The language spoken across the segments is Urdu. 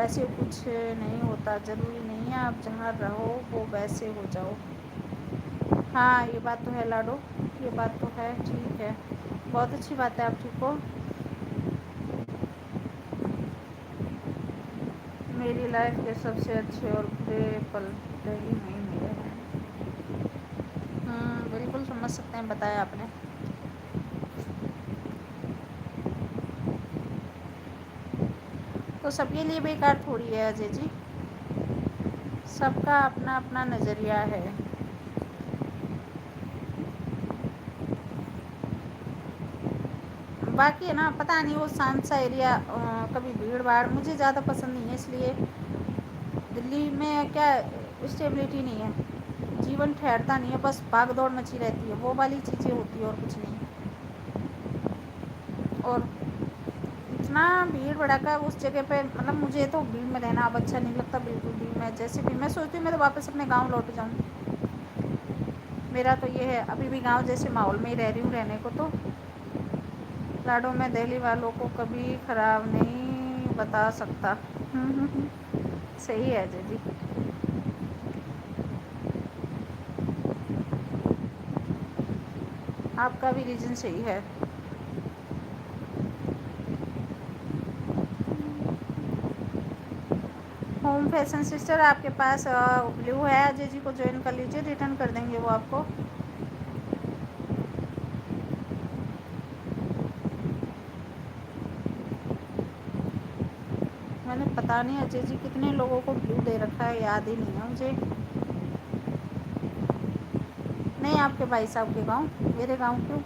ایسے کچھ نہیں ہوتا، ضروری نہیں ہے آپ جہاں رہو وہ ویسے ہو جاؤ۔ ہاں یہ بات تو ہے لاڈو، یہ بات تو ہے، ٹھیک ہے، بہت اچھی بات ہے، آپ ٹھیک ہو؟ میری لائف کے سب سے اچھے اور برے پل دہلی میں ہی ملے ہیں۔ بالکل سمجھ سکتے ہیں، بتایا آپ نے۔ تو سب کے لیے بیکار تھوڑی ہے اجے جی، سب کا اپنا اپنا نظریہ ہے۔ باقی ہے نا، پتہ نہیں وہ شانت سا ایریا، کبھی بھیڑ بھاڑ مجھے زیادہ پسند نہیں ہے، اس لیے دلی میں کیا اسٹیبلٹی نہیں ہے، جیون ٹھہرتا نہیں ہے، بس بھاگ دوڑ مچی رہتی ہے، وہ والی چیزیں ہوتی ہے اور کچھ نہیں۔ اور اتنا بھیڑ بھڑکا اس جگہ پہ، مطلب مجھے تو بھیڑ میں رہنا اب اچھا نہیں لگتا بالکل بھی، میں جیسے بھی میں سوچتی ہوں میں تو واپس اپنے گاؤں لوٹ جاؤں، میرا تو یہ ہے، ابھی بھی گاؤں جیسے ماحول میں ہی رہ رہی ہوں رہنے کو تو۔ لاڈو میں دہلی والوں کو کبھی خراب نہیں بتا سکتا۔ صحیح ہے اجے جی۔ آپ کا بھی ریزن صحیح ہے۔ ہوم فیشن سسٹر آپ کے پاس بلیو ہے، اجے جی کو جوائن کر لیجیے، ریٹرن کر دیں گے وہ آپ کو۔ میں نے پتہ نہیں اجے جی کتنے لوگوں کو بلیو دے رکھا ہے، یاد ہی نہیں ہے مجھے۔ نہیں آپ کے بھائی صاحب کے گاؤں، میرے گاؤں کیوں،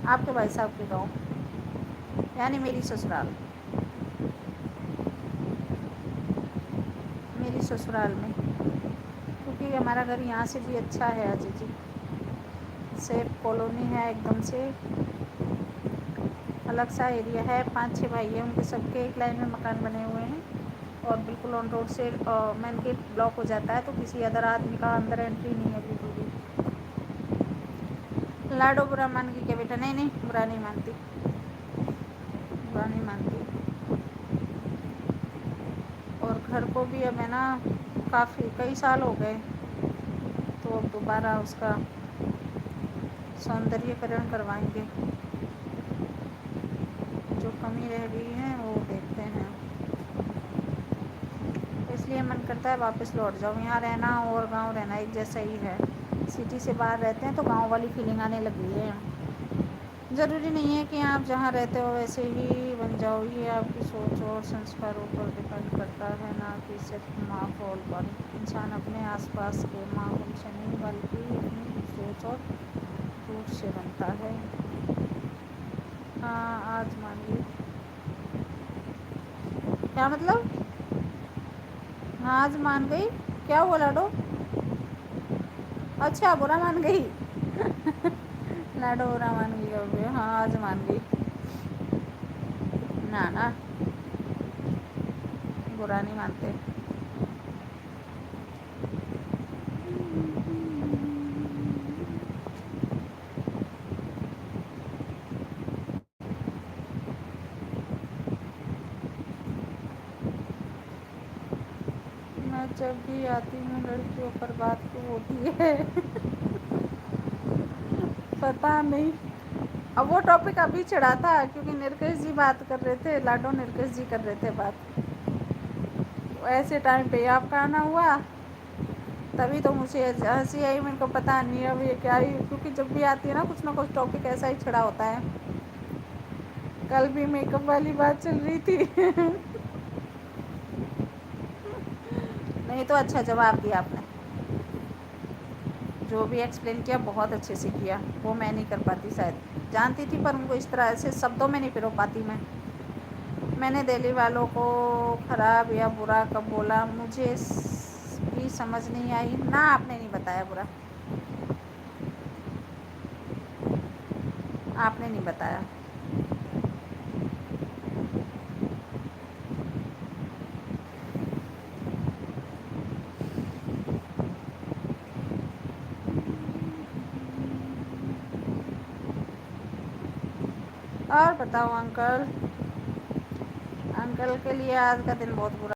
آپ کے بھائی صاحب کے گاؤں، یعنی میری سسرال، میری سسرال میں، کیونکہ ہمارا گھر یہاں سے بھی اچھا ہے اجے جی، سیف کالونی ہے ایک دم سے، الگ سا ایریا ہے، 5-6 بھائی ہیں، ان کے سب کے ایک لائن میں مکان بنے ہوئے ہیں، اور بالکل آن روڈ سے مین گیٹ بلاک ہو جاتا ہے، تو کسی ادر آدمی کا اندر انٹری نہیں ہے بالکل بھی۔ لاڈو برا مان گئی کیا بیٹا؟ نہیں نہیں برا نہیں مانتی، برا نہیں مانتی، اور گھر کو بھی اب ہے نا کافی کئی سال ہو گئے، تو اب دوبارہ اس کا سوندریہ کرن کروائیں گے، جو کمی رہ گئی ہے وہ دیکھتے ہیں، اس لیے من کرتا ہے واپس لوٹ جاؤ، یہاں رہنا اور گاؤں رہنا ایک جیسا ہی ہے، سٹی سے باہر رہتے ہیں تو گاؤں والی فیلنگ آنے لگی ہے، ضروری نہیں ہے کہ آپ جہاں رہتے ہو ویسے ہی بن جاؤ، یہ آپ کی سوچ اور سنسکاروں پر ڈپینڈ کرتا ہے، نہ کہ صرف ماحول پر، انسان اپنے آس پاس کے ماحول سے نہیں بلکہ اپنی سوچ اور روٹ سے بنتا ہے۔ ہاں آج مان لی، کیا مطلب؟ ہاں آج مان گئی، کیا ہوا لاڈو؟ اچھا برا مان گئی، لاڈو برا مان گئی ہوگی، ہاں آج مان گئی، نہ نا برا نہیں مانتے۔ میں جب بھی آتی ہوں لڑکیوں پر بات کیوں ہوتی ہے؟ پتہ نہیں، اب وہ ٹاپک ابھی چڑھا تھا کیونکہ نرکش جی بات کر رہے تھے، لاڈو نرکش جی کر رہے تھے بات، ایسے ٹائم پہ آپ کا آنا ہوا، تبھی تو مجھے ہنسی آئی، میرے کو پتہ نہیں اب یہ کیا ہی، کیونکہ جب بھی آتی ہے نا کچھ نہ کچھ ٹاپک ایسا ہی چھڑا ہوتا ہے، کل بھی میک اپ والی بات چل رہی تھی، نہیں تو اچھا جواب دیا آپ نے، جو بھی ایکسپلین کیا بہت اچھے سے کیا، وہ میں نہیں کر پاتی شاید، جانتی تھی پر ان کو اس طرح ایسے شبدوں میں نہیں پرو پاتی میں نے دہلی والوں کو خراب یا برا کب بولا، مجھے بھی سمجھ نہیں آئی، نہ آپ نے نہیں بتایا برا، آپ نے نہیں بتایا، اور بتاؤ انکل، انکل کے لیے آج کا دن بہت برا